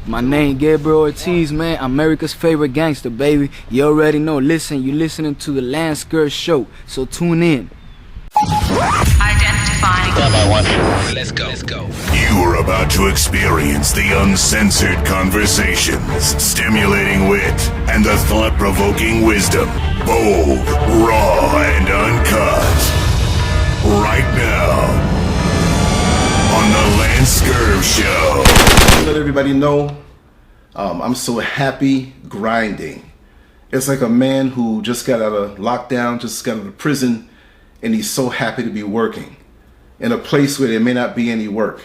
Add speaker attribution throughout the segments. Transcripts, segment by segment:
Speaker 1: My name Gabriel Ortiz, man. I'm America's favorite gangster, baby. You already know. Listen, you listening to the LanceScurv show, so tune in.
Speaker 2: Identifying.
Speaker 3: Let's go.
Speaker 4: You're about to experience the uncensored conversations, stimulating wit, and the thought-provoking wisdom. Bold, raw, and uncut. Right now, on the LanceScurv show.
Speaker 5: Let everybody know, I'm so happy grinding. It's like a man who just got out of lockdown, just got out of prison, and he's so happy to be working in a place where there may not be any work.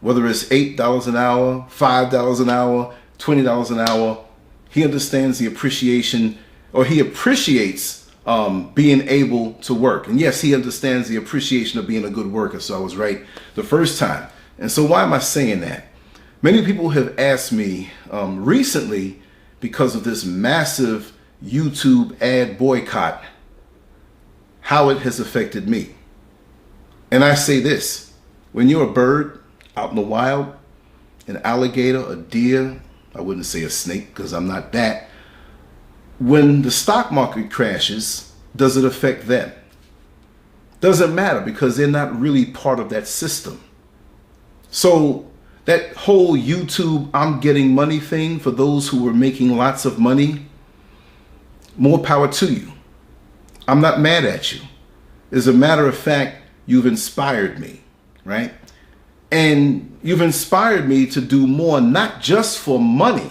Speaker 5: Whether it's $8 an hour, $5 an hour, $20 an hour, he understands the appreciation, or he appreciates being able to work. And yes, he understands the appreciation of being a good worker. So I was right the first time. And so why am I saying that? Many people have asked me recently, because of this massive YouTube ad boycott, how it has affected me. And I say this: when you're a bird out in the wild, an alligator, a deer, I wouldn't say a snake because I'm not that. When the stock market crashes, does it affect them? Doesn't matter, because they're not really part of that system. So that whole YouTube I'm getting money thing, for those who were making lots of money, more power to you. I'm not mad at you. As a matter of fact, you've inspired me, right? And you've inspired me to do more, not just for money,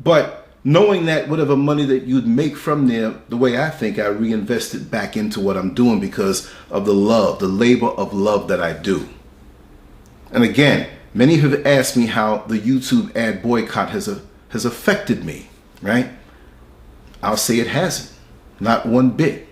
Speaker 5: but knowing that whatever money that you'd make from there, the way I think, I reinvest it back into what I'm doing because of the love, the labor of love that I do. And again, many have asked me how the YouTube ad boycott has affected me, right? I'll say it hasn't, not one bit.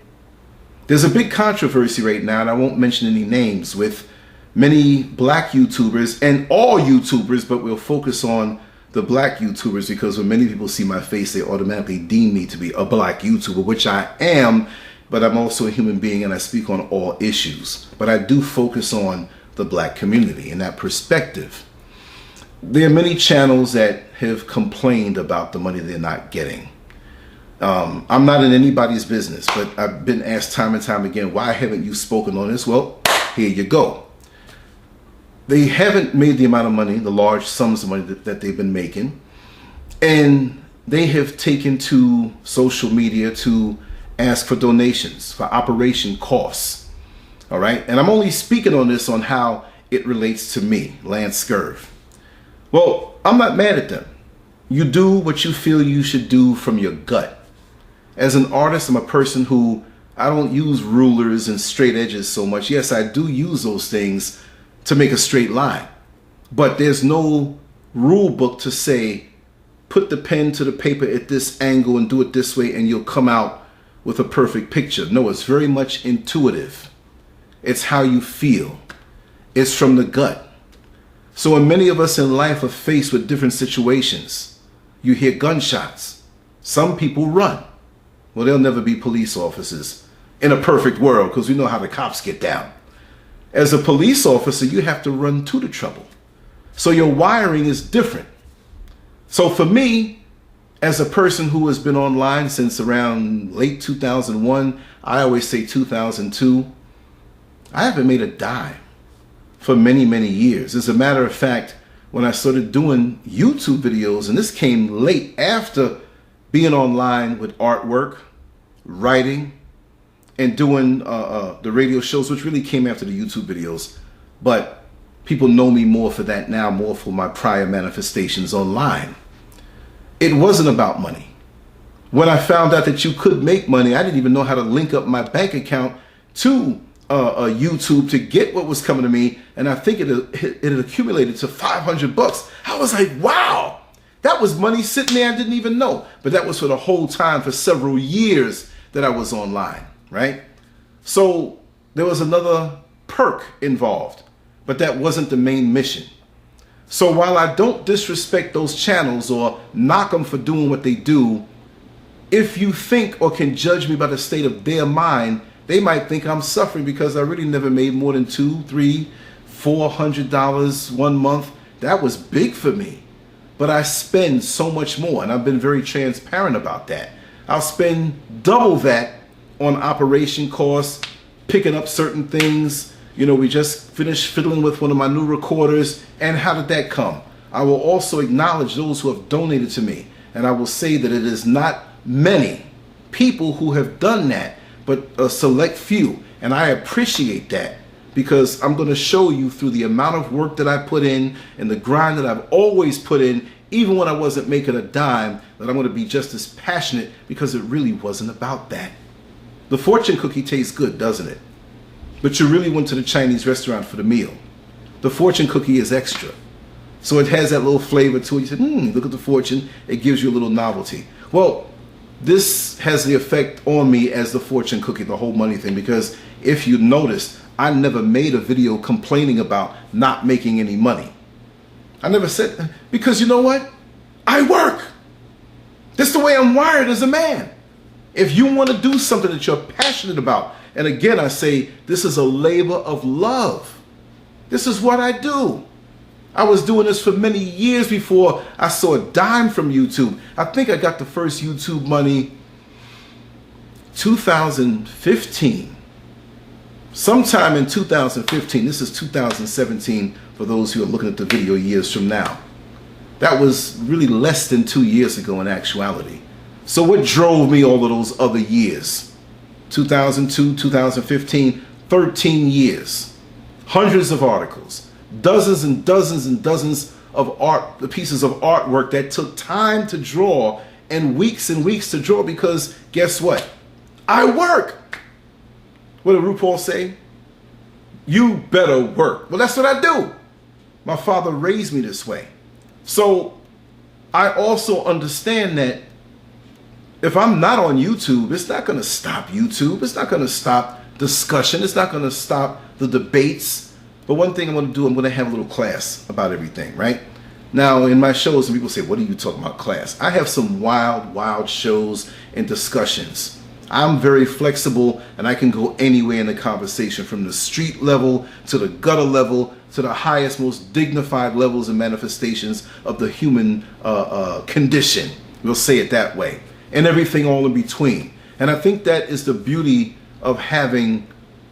Speaker 5: There's a big controversy right now, and I won't mention any names, with many black YouTubers and all YouTubers, but we'll focus on the black YouTubers because when many people see my face, they automatically deem me to be a black YouTuber, which I am, but I'm also a human being and I speak on all issues. But I do focus on the black community in that perspective. There are many channels that have complained about the money they're not getting. I'm not in anybody's business, but I've been asked time and time again, why haven't you spoken on this? Well, here you go. They haven't made the amount of money, the large sums of money that they've been making, and they have taken to social media to ask for donations for operation costs. All right, and I'm only speaking on this on how it relates to me, LanceScurv. Well, I'm not mad at them. You do what you feel you should do from your gut. As an artist, I'm a person who, I don't use rulers and straight edges so much. Yes, I do use those things to make a straight line, but there's no rule book to say, put the pen to the paper at this angle and do it this way and you'll come out with a perfect picture. No, it's very much intuitive. It's how you feel. It's from the gut. So when many of us in life are faced with different situations, you hear gunshots. Some people run. Well, they'll never be police officers in a perfect world because we know how the cops get down. As a police officer, you have to run to the trouble. So your wiring is different. So for me, as a person who has been online since around late 2001, I always say 2002, I haven't made a dime for many, many years. As a matter of fact, when I started doing YouTube videos, and this came late after being online with artwork, writing, and doing the radio shows, which really came after the YouTube videos. But people know me more for that now, more for my prior manifestations online. It wasn't about money. When I found out that you could make money, I didn't even know how to link up my bank account to YouTube to get what was coming to me. And I think it had accumulated to $500. I was like, wow. That was money sitting there I didn't even know. But that was for the whole time, for several years that I was online, right? So there was another perk involved, but that wasn't the main mission. So while I don't disrespect those channels or knock them for doing what they do, if you think or can judge me by the state of their mind, they might think I'm suffering because I really never made more than $200, $300, $400 one month. That was big for me. but I spend so much more, and I've been very transparent about that. I'll spend double that on operation costs, picking up certain things. You know, we just finished fiddling with one of my new recorders, and how did that come? I will also acknowledge those who have donated to me, and I will say that it is not many people who have done that, but a select few, and I appreciate that, because I'm going to show you through the amount of work that I put in and the grind that I've always put in, even when I wasn't making a dime, that I'm going to be just as passionate, because it really wasn't about that. The fortune cookie tastes good, doesn't it? But you really went to the Chinese restaurant for the meal. The fortune cookie is extra. So it has that little flavor to it. You said, look at the fortune. It gives you a little novelty. Well, this has the effect on me as the fortune cookie, the whole money thing, because if you noticed, I never made a video complaining about not making any money. I never said, because you know what? I work. That's the way I'm wired as a man. If you want to do something that you're passionate about, and again, I say, this is a labor of love. This is what I do. I was doing this for many years before I saw a dime from YouTube. I think I got the first YouTube money 2015. Sometime in 2015, this is 2017 for those who are looking at the video years from now. That was really less than 2 years ago in actuality. So what drove me all of those other years? 2002, 2015, 13 years. Hundreds of articles. Dozens and dozens and dozens of art, the pieces of artwork that took time to draw and weeks to draw, because guess what? I work. What did RuPaul say? You better work. Well, that's what I do. My father raised me this way. So I also understand that if I'm not on YouTube, it's not going to stop YouTube. It's not going to stop discussion. It's not going to stop the debates. But one thing I'm going to do, I'm going to have a little class about everything, right? Now, in my shows, some people say, what are you talking about, class? I have some wild shows and discussions. I'm very flexible, and I can go anywhere in the conversation, from the street level to the gutter level to the highest, most dignified levels and manifestations of the human condition. We'll say it that way. And everything all in between. And I think that is the beauty of having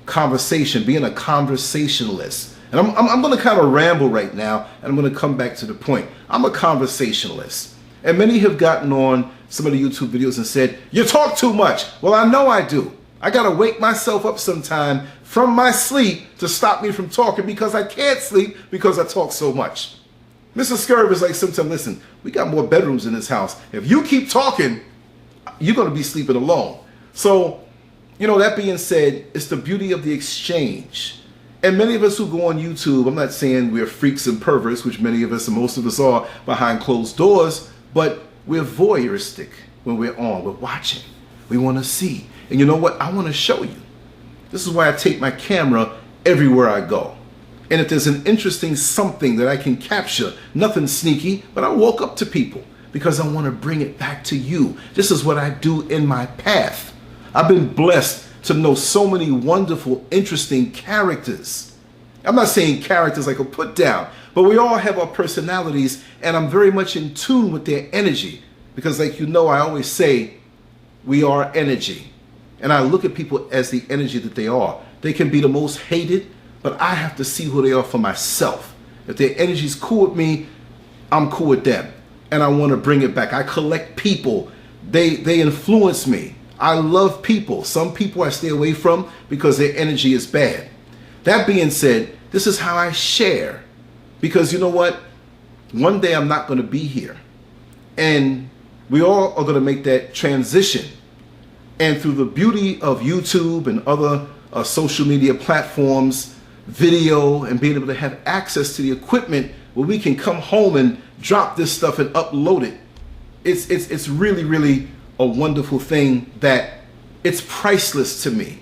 Speaker 5: conversation, being a conversationalist. And I'm going to kind of ramble right now, and I'm going to come back to the point. I'm a conversationalist. And many have gotten on some of the YouTube videos and said, you talk too much. Well, I know I do. I got to wake myself up sometime from my sleep to stop me from talking, because I can't sleep because I talk so much. LanceScurv is like, sometimes, listen, we got more bedrooms in this house. If you keep talking, you're going to be sleeping alone. So, you know, that being said, it's the beauty of the exchange. And many of us who go on YouTube, I'm not saying we're freaks and perverts, which many of us and most of us are behind closed doors, but we're voyeuristic when we're on. We're watching. We want to see. And you know what? I want to show you. This is why I take my camera everywhere I go. And if there's an interesting something that I can capture, nothing sneaky, but I walk up to people because I want to bring it back to you. This is what I do in my path. I've been blessed to know so many wonderful, interesting characters. I'm not saying characters like a put down, but we all have our personalities, and I'm very much in tune with their energy, because like you know, I always say we are energy, and I look at people as the energy that they are. They can be the most hated, but I have to see who they are for myself. If their energy's cool with me, I'm cool with them, and I want to bring it back. I collect people. They influence me. I love people. Some people I stay away from because their energy is bad. That being said, this is how I share. Because you know what? One day I'm not going to be here. And we all are going to make that transition. And through the beauty of YouTube and other social media platforms, video, and being able to have access to the equipment where we can come home and drop this stuff and upload it, it's really, really a wonderful thing that it's priceless to me,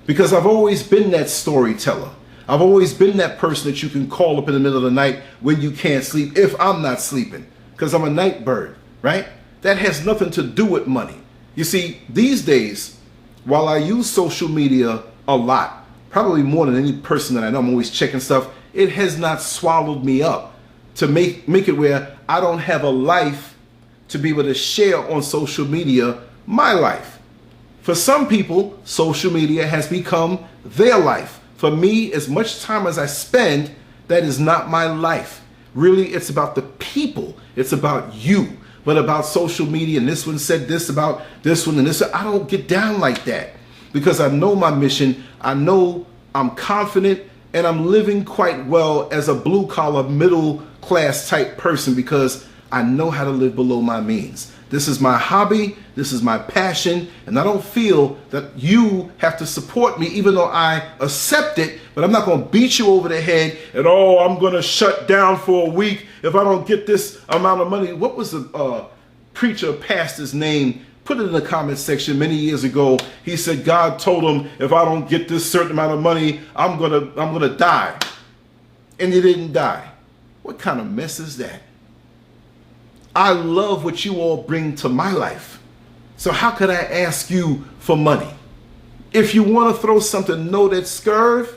Speaker 5: because I've always been that storyteller. I've always been that person that you can call up in the middle of the night when you can't sleep, if I'm not sleeping, because I'm a night bird, right? That has nothing to do with money. You see, these days, while I use social media a lot, probably more than any person that I know, I'm always checking stuff, it has not swallowed me up to make it where I don't have a life to be able to share on social media my life. For some people, social media has become their life. For me, as much time as I spend, that is not my life. Really, it's about the people. It's about you. But about social media, and this one said this about this one and this, I don't get down like that because I know my mission. I know I'm confident and I'm living quite well as a blue collar, middle class type person because I know how to live below my means. This is my hobby. This is my passion. And I don't feel that you have to support me, even though I accept it, but I'm not going to beat you over the head and, oh, I'm going to shut down for a week if I don't get this amount of money. What was the preacher, pastor's name? Put it in the comment section many years ago. He said God told him, if I don't get this certain amount of money, I'm gonna die. And he didn't die. What kind of mess is that? I love what you all bring to my life. So how could I ask you for money? If you want to throw something, know that Scurv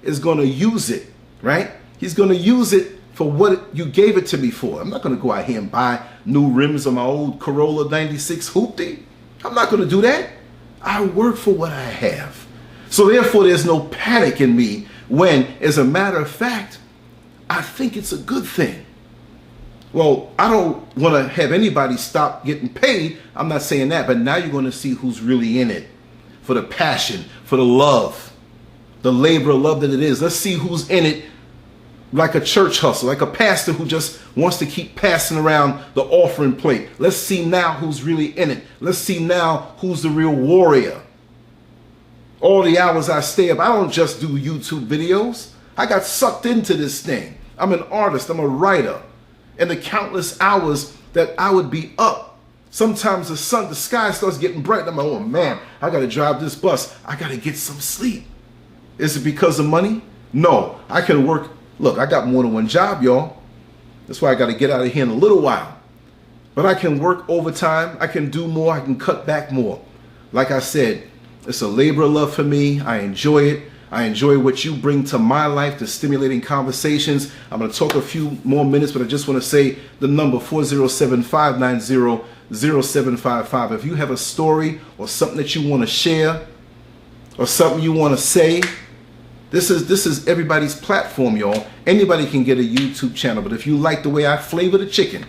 Speaker 5: is going to use it, right? He's going to use it for what you gave it to me for. I'm not going to go out here and buy new rims on my old Corolla 96 Hoopty. I'm not going to do that. I work for what I have. So therefore, there's no panic in me when, as a matter of fact, I think it's a good thing. Well, I don't want to have anybody stop getting paid. I'm not saying that, but now you're going to see who's really in it for the passion, for the love, the labor of love that it is. Let's see who's in it like a church hustle, like a pastor who just wants to keep passing around the offering plate. Let's see now who's really in it. Let's see now who's the real warrior. All the hours I stay up, I don't just do YouTube videos. I got sucked into this thing. I'm an artist, I'm a writer. And the countless hours that I would be up. Sometimes the sky starts getting bright. I'm like, oh man, I gotta drive this bus. I gotta get some sleep. Is it because of money? No, I can work. Look, I got more than one job, y'all. That's why I gotta get out of here in a little while. But I can work overtime. I can do more. I can cut back more. Like I said, it's a labor of love for me. I enjoy it. I enjoy what you bring to my life, the stimulating conversations. I'm going to talk a few more minutes, but I just want to say the number 407-590-0755. If you have a story or something that you want to share or something you want to say, this is everybody's platform, y'all. Anybody can get a YouTube channel, but if you like the way I flavor the chicken,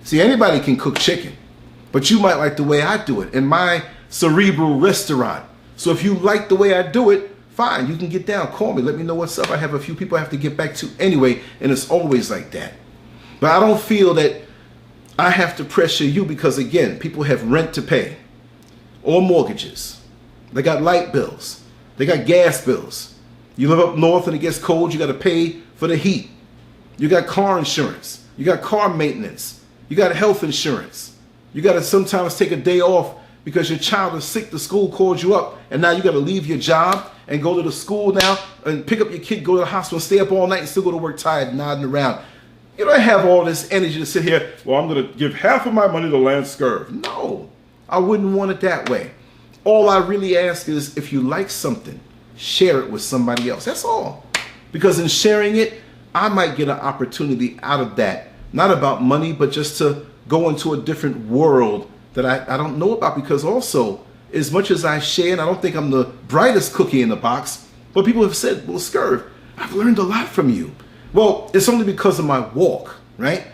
Speaker 5: see, anybody can cook chicken, but you might like the way I do it in my cerebral restaurant. So if you like the way I do it, fine, you can get down, call me, let me know what's up. I have a few people I have to get back to anyway, and it's always like that. But I don't feel that I have to pressure you because, again, people have rent to pay or mortgages. They got light bills. They got gas bills. You live up north and it gets cold, you got to pay for the heat. You got car insurance. You got car maintenance. You got health insurance. You got to sometimes take a day off because your child is sick, the school called you up, and now you got to leave your job and go to the school now and pick up your kid, go to the hospital, stay up all night and still go to work tired, nodding around. You don't have all this energy to sit here, well, I'm going to give half of my money to LanceScurv. No, I wouldn't want it that way. All I really ask is if you like something, share it with somebody else. That's all. Because in sharing it, I might get an opportunity out of that. Not about money, but just to go into a different world that I don't know about. Because also, as much as I share, and I don't think I'm the brightest cookie in the box, but people have said, well, Scurv, I've learned a lot from you. Well, it's only because of my walk, right?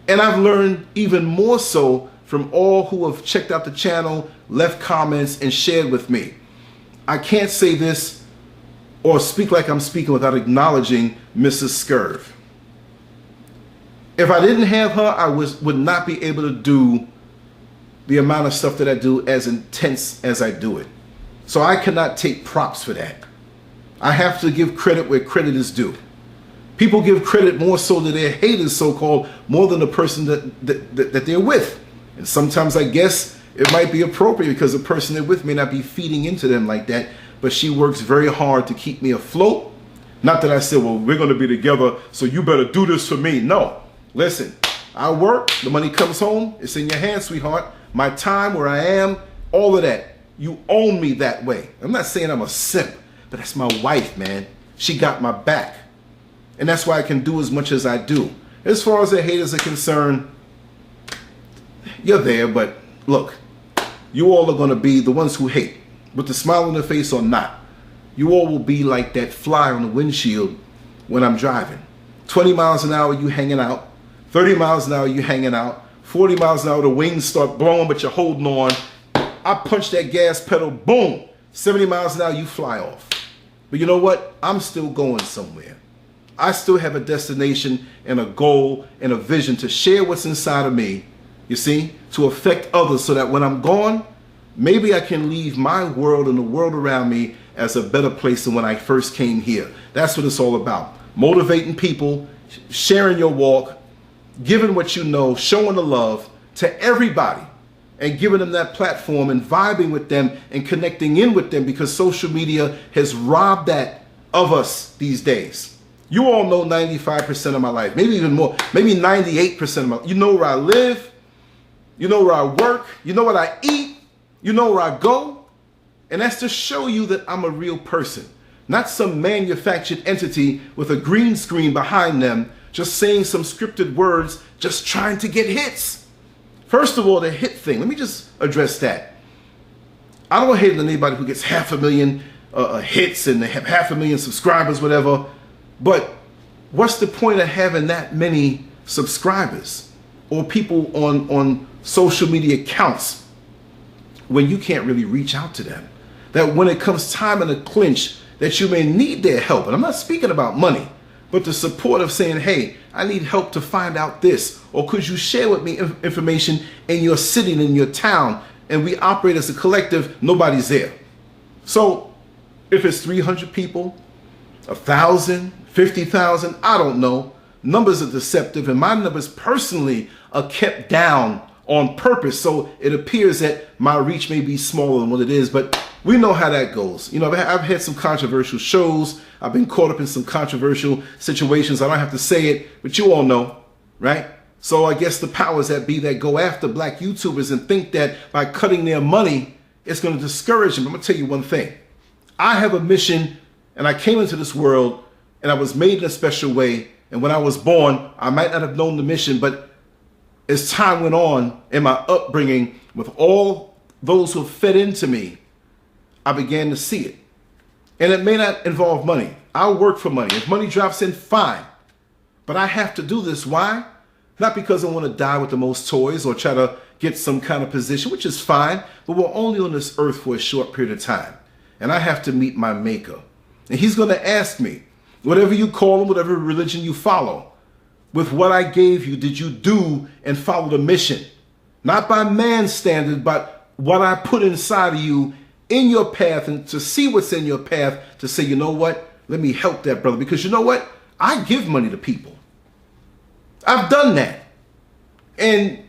Speaker 5: And I've learned even more so from all who have checked out the channel, left comments, and shared with me. I can't say this or speak like I'm speaking without acknowledging Mrs. Scurv. If I didn't have her, I would not be able to do the amount of stuff that I do as intense as I do it. So I cannot take props for that. I have to give credit where credit is due. People give credit more so to their haters, so-called, more than the person that they're with. And sometimes I guess it might be appropriate because the person they're with may not be feeding into them like that, but she works very hard to keep me afloat. Not that I said, well, we're going to be together, so you better do this for me. No. Listen, I work, the money comes home, it's in your hands, sweetheart. My time, where I am, all of that. You own me that way. I'm not saying I'm a simp, but that's my wife, man. She got my back. And that's why I can do as much as I do. As far as the haters are concerned, you're there, but look, you all are going to be the ones who hate, with the smile on their face or not. You all will be like that fly on the windshield when I'm driving. 20 miles an hour, you hanging out. 30 miles an hour, you hanging out. 40 miles an hour, the wings start blowing, but you're holding on. I punch that gas pedal, boom. 70 miles an hour, you fly off. But you know what? I'm still going somewhere. I still have a destination and a goal and a vision to share what's inside of me, you see, to affect others so that when I'm gone, maybe I can leave my world and the world around me as a better place than when I first came here. That's what it's all about. Motivating people, sharing your walk, giving what you know, showing the love to everybody, and giving them that platform and vibing with them and connecting in with them, because social media has robbed that of us these days. You all know 95% of my life, maybe even more, maybe 98% of my life. You know where I live, you know where I work, you know what I eat, you know where I go. And that's to show you that I'm a real person, not some manufactured entity with a green screen behind them, just saying some scripted words, just trying to get hits. First of all, the hit thing, let me just address that. I don't hate anybody who gets 500,000 hits and they have 500,000 subscribers, whatever. But what's the point of having that many subscribers or people on social media accounts when you can't really reach out to them? That when it comes time in a clinch, that you may need their help. And I'm not speaking about money, but the support of saying, hey, I need help to find out this, or could you share with me information in your city and in your town, and we operate as a collective, nobody's there. So if it's 300 people, 1,000, 50,000, I don't know. Numbers are deceptive, and my numbers personally are kept down on purpose, so it appears that my reach may be smaller than what it is, but we know how that goes. You know, I've had some controversial shows. I've been caught up in some controversial situations. I don't have to say it, but you all know, right? So I guess the powers that be that go after black YouTubers and think that by cutting their money, it's going to discourage them. I'm going to tell you one thing. I have a mission, and I came into this world, and I was made in a special way. And when I was born, I might not have known the mission, but as time went on in my upbringing with all those who fed into me, I began to see it. And it may not involve money. I'll work for money. If money drops in, fine. But I have to do this. Why? Not because I want to die with the most toys or try to get some kind of position, which is fine, but we're only on this earth for a short period of time. And I have to meet my maker. And he's going to ask me, whatever you call him, whatever religion you follow, with what I gave you, did you do and follow the mission? Not by man's standard, but what I put inside of you in your path, and to see what's in your path, to say, you know what, let me help that brother. Because you know what? I give money to people. I've done that. And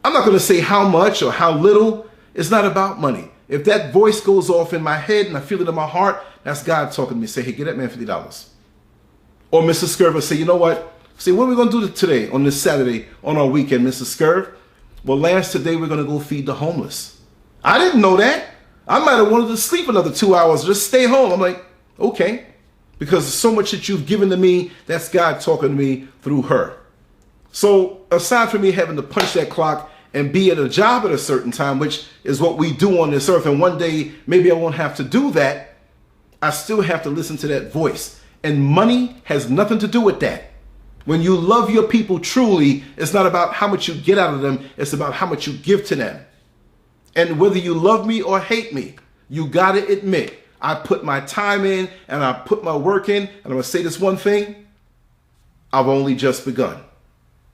Speaker 5: I'm not going to say how much or how little. It's not about money. If that voice goes off in my head and I feel it in my heart, that's God talking to me. Say, hey, get that man $50. Or Mr. Scurv will say, you know what? Say, what are we going to do today on this Saturday on our weekend, Mr. Scurv? Well, Lance, today we're going to go feed the homeless. I didn't know that. I might have wanted to sleep another 2 hours, just stay home. I'm like, okay. Because so much that you've given to me, that's God talking to me through her. So aside from me having to punch that clock and be at a job at a certain time, which is what we do on this earth, and one day maybe I won't have to do that, I still have to listen to that voice. And money has nothing to do with that. When you love your people truly, it's not about how much you get out of them, it's about how much you give to them. And whether you love me or hate me, you gotta admit, I put my time in and I put my work in, and I'm gonna say this one thing, I've only just begun.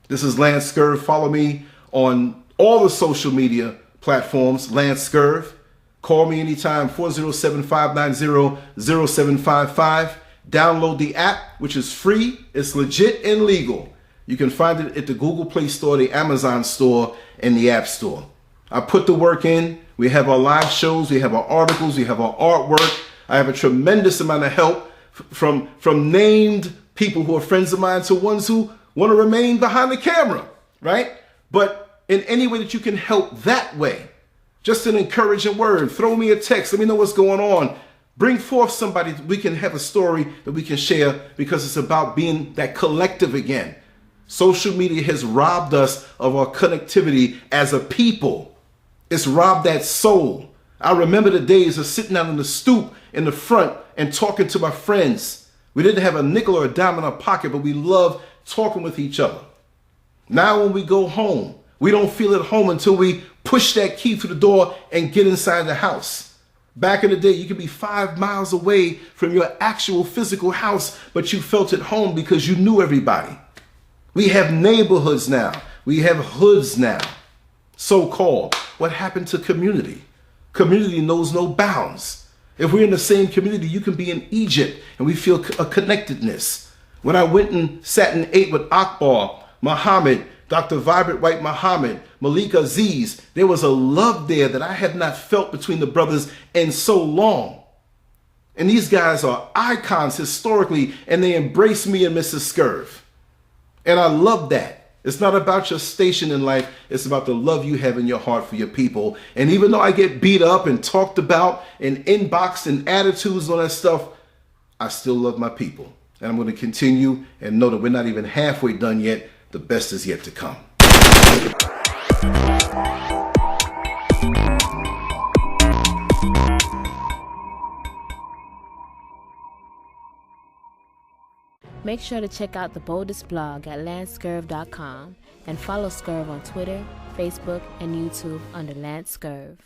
Speaker 5: This is LanceScurv. Follow me on all the social media platforms, LanceScurv. Call me anytime, 407-590-0755. Download the app, which is free. It's legit and legal. You can find it at the Google Play Store, the Amazon Store, and the App Store. I put the work in. We have our live shows. We have our articles. We have our artwork. I have a tremendous amount of help from named people who are friends of mine to ones who want to remain behind the camera, right? But in any way that you can help that way, just an encouraging word, throw me a text, let me know what's going on. Bring forth somebody, we can have a story that we can share, because it's about being that collective again. Social media has robbed us of our connectivity as a people. It's robbed that soul. I remember the days of sitting out on the stoop in the front and talking to my friends. We didn't have a nickel or a dime in our pocket, but we loved talking with each other. Now when we go home, we don't feel at home until we push that key through the door and get inside the house. Back in the day, you could be 5 miles away from your actual physical house, but you felt at home because you knew everybody. We have neighborhoods now. We have hoods now, so-called. What happened to community? Community knows no bounds. If we're in the same community, you can be in Egypt and we feel a connectedness. When I went and sat and ate with Akbar, Muhammad, Dr. Vibrant White Muhammad, Malik Aziz, there was a love there that I had not felt between the brothers in so long. And these guys are icons historically, and they embrace me and Mrs. Scurv. And I love that. It's not about your station in life. It's about the love you have in your heart for your people. And even though I get beat up and talked about and inboxed and attitudes and all that stuff, I still love my people. And I'm going to continue and know that we're not even halfway done yet. The best is yet to come.
Speaker 2: Make sure to check out the boldest blog at LanceScurv.com and follow Scurv on Twitter, Facebook, and YouTube under LanceScurv.